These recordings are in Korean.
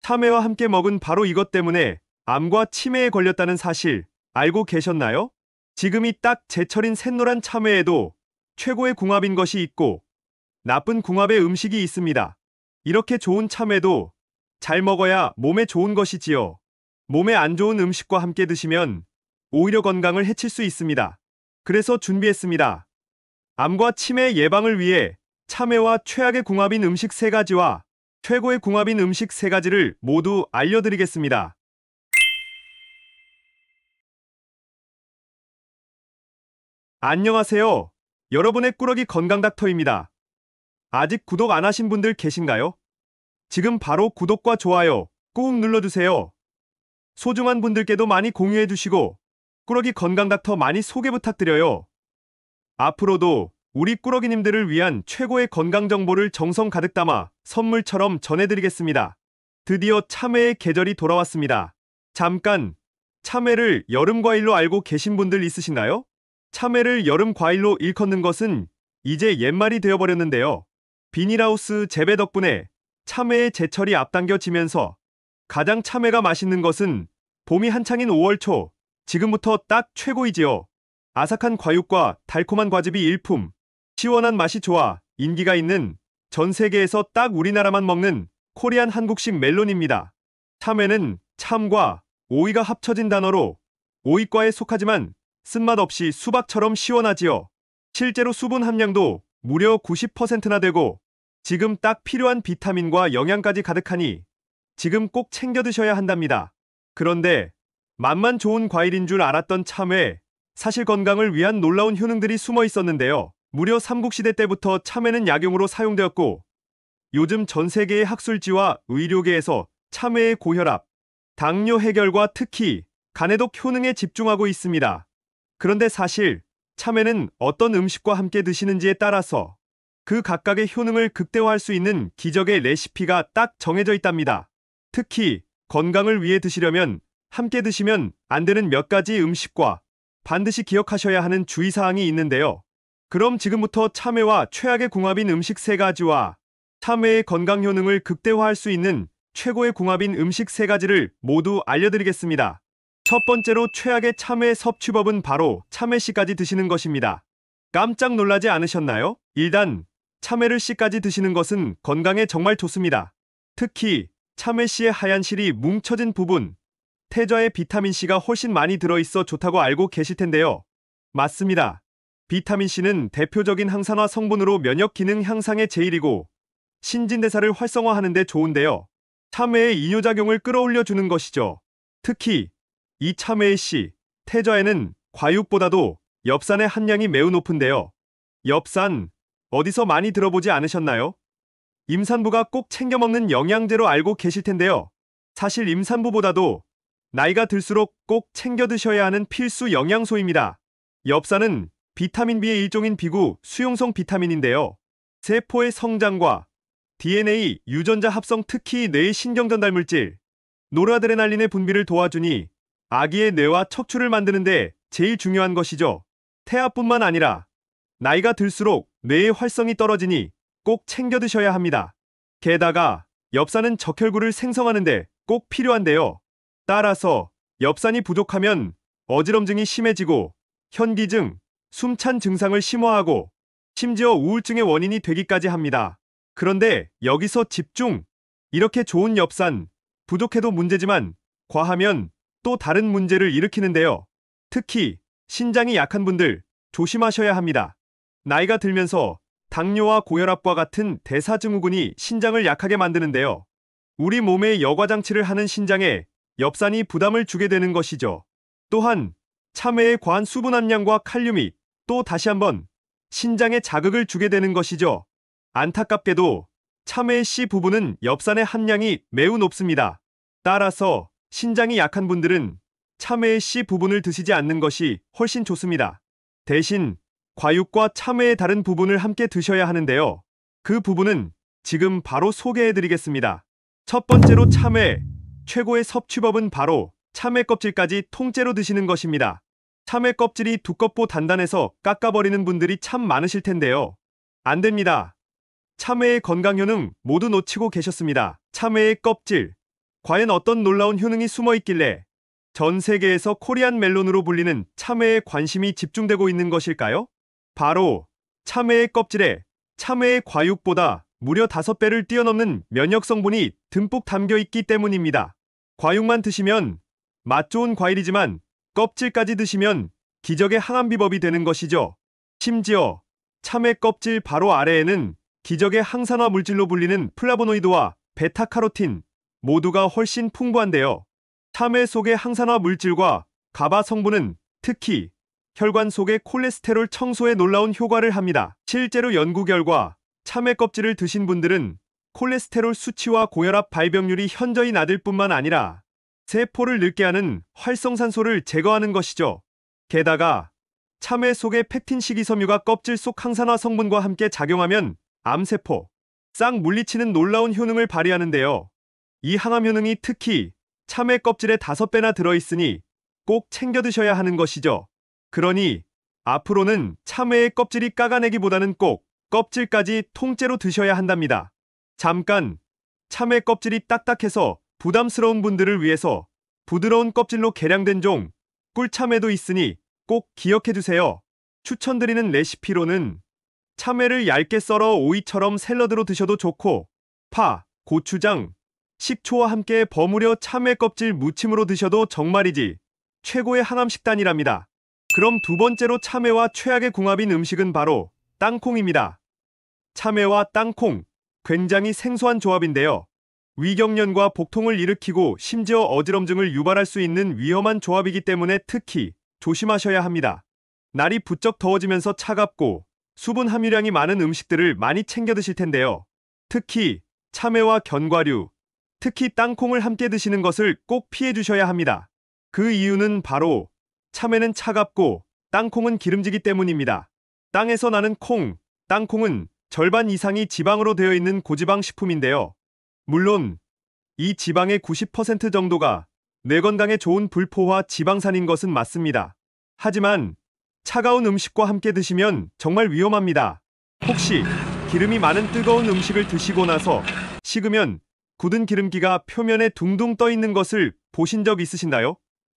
참외와 함께 먹은 바로 이것 때문에 암과 치매에 걸렸다는 사실 알고 계셨나요? 지금이 딱 제철인 샛노란 참외에도 최고의 궁합인 것이 있고 나쁜 궁합의 음식이 있습니다. 이렇게 좋은 참외도 잘 먹어야 몸에 좋은 것이지요. 몸에 안 좋은 음식과 함께 드시면 오히려 건강을 해칠 수 있습니다. 그래서 준비했습니다. 암과 치매 예방을 위해 참외와 최악의 궁합인 음식 3가지와 최고의 궁합인 음식 3가지를 모두 알려드리겠습니다. 안녕하세요. 여러분의 꾸러기 건강 닥터입니다. 아직 구독 안 하신 분들 계신가요? 지금 바로 구독과 좋아요 꾹 눌러주세요. 소중한 분들께도 많이 공유해주시고 꾸러기 건강 닥터 많이 소개 부탁드려요. 앞으로도 우리 꾸러기님들을 위한 최고의 건강 정보를 정성 가득 담아 선물처럼 전해드리겠습니다. 드디어 참외의 계절이 돌아왔습니다. 잠깐, 참외를 여름 과일로 알고 계신 분들 있으신가요? 참외를 여름 과일로 일컫는 것은 이제 옛말이 되어버렸는데요. 비닐하우스 재배 덕분에 참외의 제철이 앞당겨지면서 가장 참외가 맛있는 것은 봄이 한창인 5월 초, 지금부터 딱 최고이지요. 아삭한 과육과 달콤한 과즙이 일품, 시원한 맛이 좋아 인기가 있는 전 세계에서 딱 우리나라만 먹는 코리안 한국식 멜론입니다. 참외는 참과 오이가 합쳐진 단어로 오이과에 속하지만 쓴맛 없이 수박처럼 시원하지요. 실제로 수분 함량도 무려 90%나 되고 지금 딱 필요한 비타민과 영양까지 가득하니 지금 꼭 챙겨 드셔야 한답니다. 그런데 맛만 좋은 과일인 줄 알았던 참외, 사실 건강을 위한 놀라운 효능들이 숨어 있었는데요. 무려 삼국시대 때부터 참외는 약용으로 사용되었고 요즘 전 세계의 학술지와 의료계에서 참외의 고혈압, 당뇨 해결과 특히 간해독 효능에 집중하고 있습니다. 그런데 사실 참외는 어떤 음식과 함께 드시는지에 따라서 그 각각의 효능을 극대화할 수 있는 기적의 레시피가 딱 정해져 있답니다. 특히 건강을 위해 드시려면 함께 드시면 안 되는 몇 가지 음식과 반드시 기억하셔야 하는 주의사항이 있는데요. 그럼 지금부터 참외와 최악의 궁합인 음식 3가지와 참외의 건강 효능을 극대화할 수 있는 최고의 궁합인 음식 3가지를 모두 알려드리겠습니다. 첫 번째로 최악의 참외 섭취법은 바로 참외씨까지 드시는 것입니다. 깜짝 놀라지 않으셨나요? 일단 참외를 씨까지 드시는 것은 건강에 정말 좋습니다. 특히 참외씨의 하얀 실이 뭉쳐진 부분, 태저에 비타민C가 훨씬 많이 들어있어 좋다고 알고 계실 텐데요. 맞습니다. 비타민C는 대표적인 항산화 성분으로 면역 기능 향상에 제일이고 신진대사를 활성화하는 데 좋은데요. 참외의 이뇨작용을 끌어올려주는 것이죠. 특히 이 참외의 씨, 태저에는 과육보다도 엽산의 함량이 매우 높은데요. 엽산, 어디서 많이 들어보지 않으셨나요? 임산부가 꼭 챙겨 먹는 영양제로 알고 계실 텐데요. 사실 임산부보다도 나이가 들수록 꼭 챙겨 드셔야 하는 필수 영양소입니다. 엽산은 비타민 B의 일종인 비구 수용성 비타민인데요. 세포의 성장과 DNA 유전자 합성, 특히 뇌의 신경전달 물질 노르아드레날린의 분비를 도와주니 아기의 뇌와 척추를 만드는데 제일 중요한 것이죠. 태아뿐만 아니라 나이가 들수록 뇌의 활성이 떨어지니 꼭 챙겨 드셔야 합니다. 게다가 엽산은 적혈구를 생성하는데 꼭 필요한데요. 따라서 엽산이 부족하면 어지럼증이 심해지고 현기증, 숨찬 증상을 심화하고 심지어 우울증의 원인이 되기까지 합니다. 그런데 여기서 집중! 이렇게 좋은 엽산, 부족해도 문제지만 과하면 또 다른 문제를 일으키는데요. 특히 신장이 약한 분들 조심하셔야 합니다. 나이가 들면서 당뇨와 고혈압과 같은 대사증후군이 신장을 약하게 만드는데요. 우리 몸의 여과장치를 하는 신장에 엽산이 부담을 주게 되는 것이죠. 또한 참외의 과한 수분 함량과 칼륨이 또 다시 한번 신장에 자극을 주게 되는 것이죠. 안타깝게도 참외의 씨 부분은 엽산의 함량이 매우 높습니다. 따라서 신장이 약한 분들은 참외의 씨 부분을 드시지 않는 것이 훨씬 좋습니다. 대신 과육과 참외의 다른 부분을 함께 드셔야 하는데요. 그 부분은 지금 바로 소개해드리겠습니다. 첫 번째로 참외, 최고의 섭취법은 바로 참외 껍질까지 통째로 드시는 것입니다. 참외 껍질이 두껍고 단단해서 깎아버리는 분들이 참 많으실 텐데요. 안 됩니다. 참외의 건강 효능 모두 놓치고 계셨습니다. 참외의 껍질, 과연 어떤 놀라운 효능이 숨어 있길래 전 세계에서 코리안 멜론으로 불리는 참외에 관심이 집중되고 있는 것일까요? 바로 참외의 껍질에 참외의 과육보다 무려 5배를 뛰어넘는 면역 성분이 듬뿍 담겨 있기 때문입니다. 과육만 드시면 맛 좋은 과일이지만 껍질까지 드시면 기적의 항암 비법이 되는 것이죠. 심지어 참외 껍질 바로 아래에는 기적의 항산화 물질로 불리는 플라보노이드와 베타카로틴 모두가 훨씬 풍부한데요. 참외 속의 항산화 물질과 가바 성분은 특히 혈관 속의 콜레스테롤 청소에 놀라운 효과를 합니다. 실제로 연구 결과 참외 껍질을 드신 분들은 콜레스테롤 수치와 고혈압 발병률이 현저히 낮을 뿐만 아니라 세포를 늙게 하는 활성산소를 제거하는 것이죠. 게다가 참외 속의 펙틴 식이섬유가 껍질 속 항산화 성분과 함께 작용하면 암세포 싹 물리치는 놀라운 효능을 발휘하는데요. 이 항암 효능이 특히 참외 껍질에 5배나 들어있으니 꼭 챙겨 드셔야 하는 것이죠. 그러니 앞으로는 참외의 껍질이 까가내기보다는 꼭 껍질까지 통째로 드셔야 한답니다. 잠깐, 참외 껍질이 딱딱해서 부담스러운 분들을 위해서 부드러운 껍질로 개량된 종 꿀참외도 있으니 꼭 기억해 두세요. 추천드리는 레시피로는 참외를 얇게 썰어 오이처럼 샐러드로 드셔도 좋고 파, 고추장, 식초와 함께 버무려 참외 껍질 무침으로 드셔도 정말이지 최고의 항암 식단이랍니다. 그럼 두 번째로 참외와 최악의 궁합인 음식은 바로 땅콩입니다. 참외와 땅콩, 굉장히 생소한 조합인데요. 위경련과 복통을 일으키고 심지어 어지럼증을 유발할 수 있는 위험한 조합이기 때문에 특히 조심하셔야 합니다. 날이 부쩍 더워지면서 차갑고 수분 함유량이 많은 음식들을 많이 챙겨 드실 텐데요. 특히 참외와 견과류, 특히 땅콩을 함께 드시는 것을 꼭 피해 주셔야 합니다. 그 이유는 바로 참외는 차갑고 땅콩은 기름지기 때문입니다. 땅에서 나는 콩, 땅콩은 절반 이상이 지방으로 되어 있는 고지방 식품인데요. 물론 이 지방의 90% 정도가 뇌 건강에 좋은 불포화 지방산인 것은 맞습니다. 하지만 차가운 음식과 함께 드시면 정말 위험합니다. 혹시 기름이 많은 뜨거운 음식을 드시고 나서 식으면 굳은 기름기가 표면에 둥둥 떠 있는 것을 보신 적 있으신가요?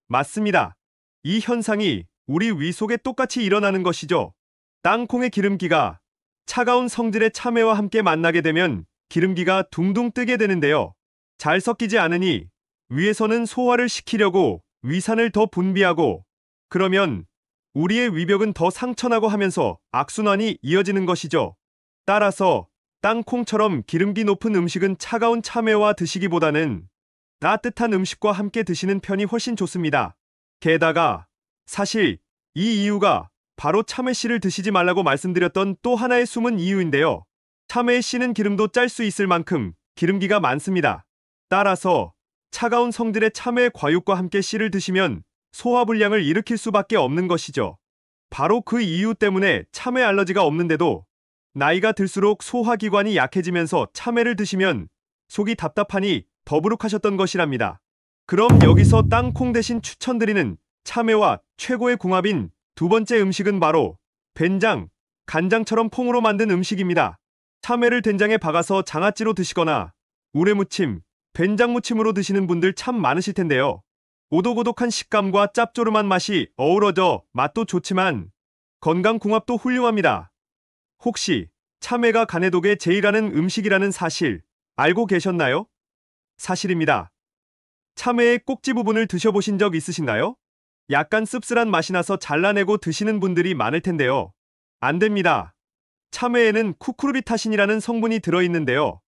맞습니다. 이 현상이 우리 위 속에 똑같이 일어나는 것이죠. 땅콩의 기름기가 차가운 성질의 참외와 함께 만나게 되면 기름기가 둥둥 뜨게 되는데요. 잘 섞이지 않으니 위에서는 소화를 시키려고 위산을 더 분비하고 그러면 우리의 위벽은 더 상처나고 하면서 악순환이 이어지는 것이죠. 따라서 땅콩처럼 기름기 높은 음식은 차가운 참외와 드시기보다는 따뜻한 음식과 함께 드시는 편이 훨씬 좋습니다. 게다가 사실 이 이유가 바로 참외 씨를 드시지 말라고 말씀드렸던 또 하나의 숨은 이유인데요. 참외의 씨는 기름도 짤 수 있을 만큼 기름기가 많습니다. 따라서 차가운 성질의 참외 과육과 함께 씨를 드시면 소화불량을 일으킬 수밖에 없는 것이죠. 바로 그 이유 때문에 참외 알러지가 없는데도 나이가 들수록 소화기관이 약해지면서 참외를 드시면 속이 답답하니 더부룩하셨던 것이랍니다. 그럼 여기서 땅콩 대신 추천드리는 참외와 최고의 궁합인 두 번째 음식은 바로 된장, 간장처럼 퐁으로 만든 음식입니다. 참외를 된장에 박아서 장아찌로 드시거나 우레무침, 된장무침으로 드시는 분들 참 많으실 텐데요. 오독오독한 식감과 짭조름한 맛이 어우러져 맛도 좋지만 건강궁합도 훌륭합니다. 혹시 참외가 간해독에 제일하는 음식이라는 사실 알고 계셨나요? 사실입니다. 참외의 꼭지 부분을 드셔보신 적 있으신가요? 약간 씁쓸한 맛이 나서 잘라내고 드시는 분들이 많을 텐데요. 안 됩니다. 참외에는 쿠쿠르비타신이라는 성분이 들어있는데요.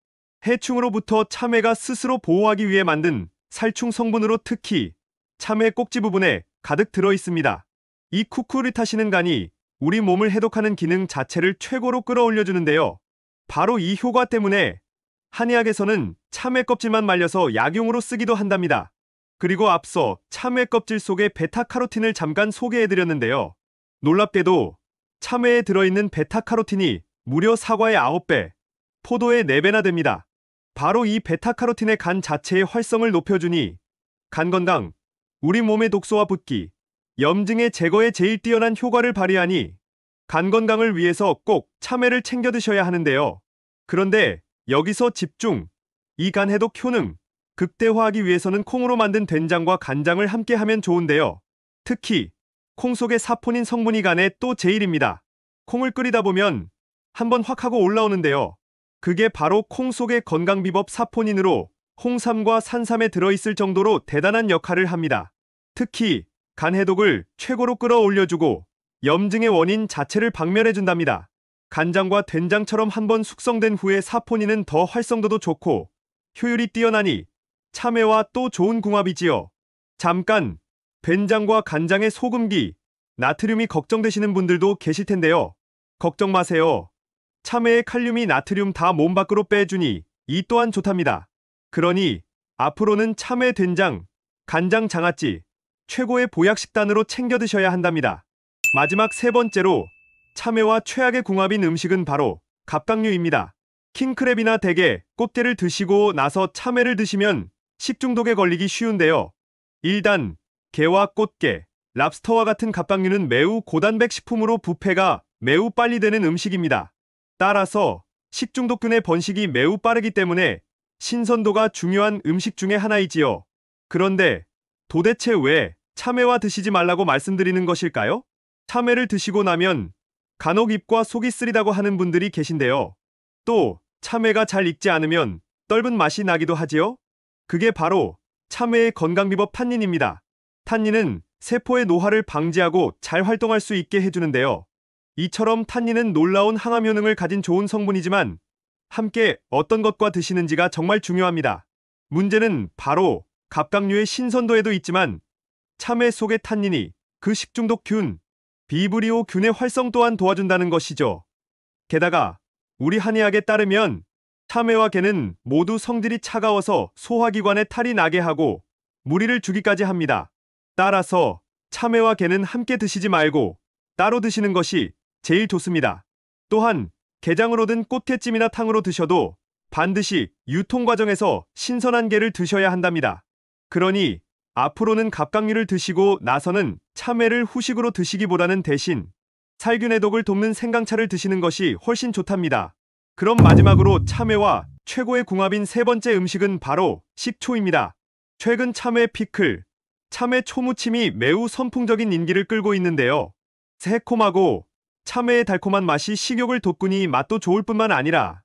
해충으로부터 참외가 스스로 보호하기 위해 만든 살충 성분으로 특히 참외 꼭지 부분에 가득 들어있습니다. 이 쿠쿠르비타신은 간이 우리 몸을 해독하는 기능 자체를 최고로 끌어올려주는데요. 바로 이 효과 때문에 한의학에서는 참외 껍질만 말려서 약용으로 쓰기도 한답니다. 그리고 앞서 참외 껍질 속에 베타카로틴을 잠깐 소개해드렸는데요. 놀랍게도 참외에 들어있는 베타카로틴이 무려 사과의 9배, 포도의 4배나 됩니다. 바로 이 베타카로틴의 간 자체의 활성을 높여주니 간 건강, 우리 몸의 독소와 붓기, 염증의 제거에 제일 뛰어난 효과를 발휘하니 간 건강을 위해서 꼭 참외를 챙겨 드셔야 하는데요. 그런데 여기서 집중! 이 간 해독 효능, 극대화하기 위해서는 콩으로 만든 된장과 간장을 함께 하면 좋은데요. 특히 콩 속에 사포닌 성분이 간에 또 제일입니다. 콩을 끓이다 보면 한번 확 하고 올라오는데요. 그게 바로 콩 속의 건강비법 사포닌으로 홍삼과 산삼에 들어있을 정도로 대단한 역할을 합니다. 특히 간 해독을 최고로 끌어올려주고 염증의 원인 자체를 박멸해준답니다. 간장과 된장처럼 한번 숙성된 후에 사포닌은 더 활성도도 좋고 효율이 뛰어나니 참외와 또 좋은 궁합이지요. 잠깐, 된장과 간장의 소금기, 나트륨이 걱정되시는 분들도 계실 텐데요. 걱정 마세요. 참외의 칼륨이 나트륨 다 몸 밖으로 빼주니 이 또한 좋답니다. 그러니 앞으로는 참외 된장, 간장 장아찌, 최고의 보약 식단으로 챙겨 드셔야 한답니다. 마지막 세 번째로 참외와 최악의 궁합인 음식은 바로 갑각류입니다. 킹크랩이나 대게, 꽃게를 드시고 나서 참외를 드시면 식중독에 걸리기 쉬운데요. 일단 게와 꽃게, 랍스터와 같은 갑각류는 매우 고단백 식품으로 부패가 매우 빨리 되는 음식입니다. 따라서 식중독균의 번식이 매우 빠르기 때문에 신선도가 중요한 음식 중에 하나이지요. 그런데 도대체 왜 참외와 드시지 말라고 말씀드리는 것일까요? 참외를 드시고 나면 간혹 입과 속이 쓰리다고 하는 분들이 계신데요. 또 참외가 잘 익지 않으면 떫은 맛이 나기도 하지요. 그게 바로 참외의 건강비법 탄닌입니다. 탄닌은 세포의 노화를 방지하고 잘 활동할 수 있게 해주는데요. 이처럼 탄닌은 놀라운 항암 효능을 가진 좋은 성분이지만 함께 어떤 것과 드시는지가 정말 중요합니다. 문제는 바로 갑각류의 신선도에도 있지만 참외 속의 탄닌이 그 식중독균, 비브리오균의 활성 또한 도와준다는 것이죠. 게다가 우리 한의학에 따르면 참외와 게는 모두 성질이 차가워서 소화기관에 탈이 나게 하고 무리를 주기까지 합니다. 따라서 참외와 게는 함께 드시지 말고 따로 드시는 것이 제일 좋습니다. 또한 게장으로 든 꽃게찜이나 탕으로 드셔도 반드시 유통 과정에서 신선한 게를 드셔야 한답니다. 그러니 앞으로는 갑각류를 드시고 나서는 참외를 후식으로 드시기보다는 대신 살균 해독을 돕는 생강차를 드시는 것이 훨씬 좋답니다. 그럼 마지막으로 참외와 최고의 궁합인 세 번째 음식은 바로 식초입니다. 최근 참외 피클, 참외 초무침이 매우 선풍적인 인기를 끌고 있는데요. 새콤하고 참외의 달콤한 맛이 식욕을 돋구니 맛도 좋을 뿐만 아니라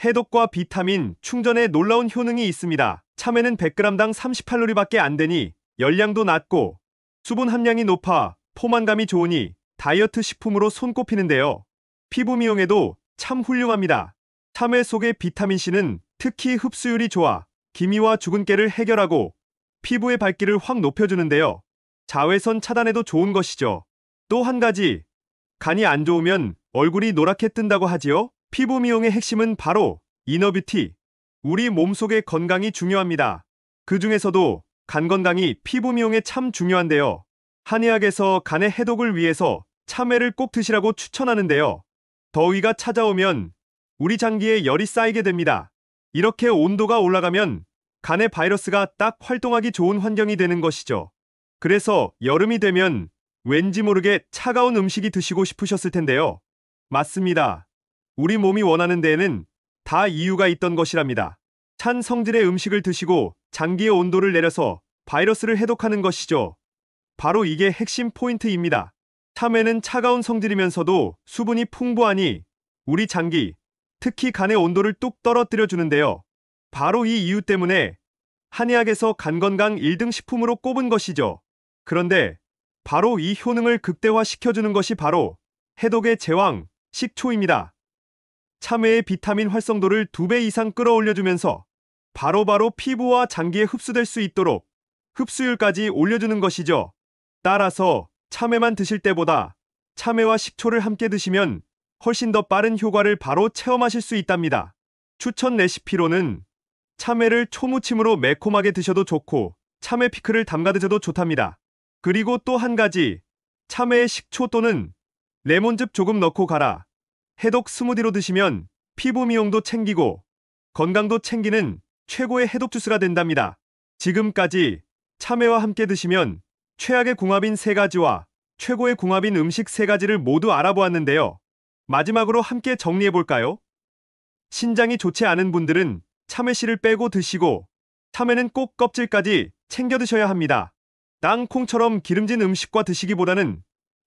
해독과 비타민, 충전에 놀라운 효능이 있습니다. 참외는 100g당 38칼로리밖에 안 되니 열량도 낮고 수분 함량이 높아 포만감이 좋으니 다이어트 식품으로 손꼽히는데요. 피부 미용에도 참 훌륭합니다. 참외 속의 비타민C는 특히 흡수율이 좋아 기미와 주근깨를 해결하고 피부의 밝기를 확 높여주는데요. 자외선 차단에도 좋은 것이죠. 또 한 가지, 간이 안 좋으면 얼굴이 노랗게 뜬다고 하지요. 피부 미용의 핵심은 바로 이너뷰티. 우리 몸속의 건강이 중요합니다. 그 중에서도 간 건강이 피부 미용에 참 중요한데요. 한의학에서 간의 해독을 위해서 참외를 꼭 드시라고 추천하는데요. 더위가 찾아오면 우리 장기에 열이 쌓이게 됩니다. 이렇게 온도가 올라가면 간의 바이러스가 딱 활동하기 좋은 환경이 되는 것이죠. 그래서 여름이 되면 왠지 모르게 차가운 음식이 드시고 싶으셨을 텐데요. 맞습니다. 우리 몸이 원하는 데에는 다 이유가 있던 것이랍니다. 찬 성질의 음식을 드시고 장기의 온도를 내려서 바이러스를 해독하는 것이죠. 바로 이게 핵심 포인트입니다. 참외는 차가운 성질이면서도 수분이 풍부하니 우리 장기, 특히 간의 온도를 뚝 떨어뜨려 주는데요. 바로 이 이유 때문에 한의학에서 간 건강 1등 식품으로 꼽은 것이죠. 그런데 바로 이 효능을 극대화시켜주는 것이 바로 해독의 제왕, 식초입니다. 참외의 비타민 활성도를 2배 이상 끌어올려주면서 바로바로 피부와 장기에 흡수될 수 있도록 흡수율까지 올려주는 것이죠. 따라서 참외만 드실 때보다 참외와 식초를 함께 드시면 훨씬 더 빠른 효과를 바로 체험하실 수 있답니다. 추천 레시피로는 참외를 초무침으로 매콤하게 드셔도 좋고 참외 피클을 담가 드셔도 좋답니다. 그리고 또 한 가지, 참외에 식초 또는 레몬즙 조금 넣고 갈아 해독 스무디로 드시면 피부 미용도 챙기고 건강도 챙기는 최고의 해독 주스가 된답니다. 지금까지 참외와 함께 드시면 최악의 궁합인 세 가지와 최고의 궁합인 음식 세 가지를 모두 알아보았는데요. 마지막으로 함께 정리해볼까요? 신장이 좋지 않은 분들은 참외씨를 빼고 드시고 참외는 꼭 껍질까지 챙겨 드셔야 합니다. 땅콩처럼 기름진 음식과 드시기보다는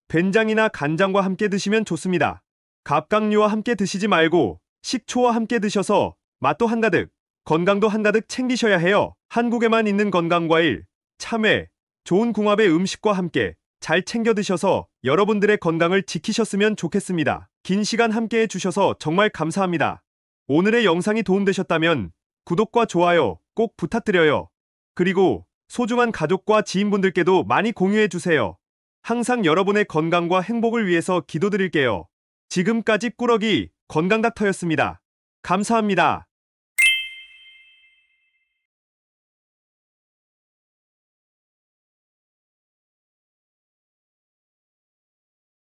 된장이나 간장과 함께 드시면 좋습니다. 갑각류와 함께 드시지 말고 식초와 함께 드셔서 맛도 한가득, 건강도 한가득 챙기셔야 해요. 한국에만 있는 건강과일, 참외, 좋은 궁합의 음식과 함께 잘 챙겨 드셔서 여러분들의 건강을 지키셨으면 좋겠습니다. 긴 시간 함께 해주셔서 정말 감사합니다. 오늘의 영상이 도움되셨다면 구독과 좋아요 꼭 부탁드려요. 그리고 소중한 가족과 지인분들께도 많이 공유해주세요. 항상 여러분의 건강과 행복을 위해서 기도드릴게요. 지금까지 꾸러기 건강닥터였습니다. 감사합니다.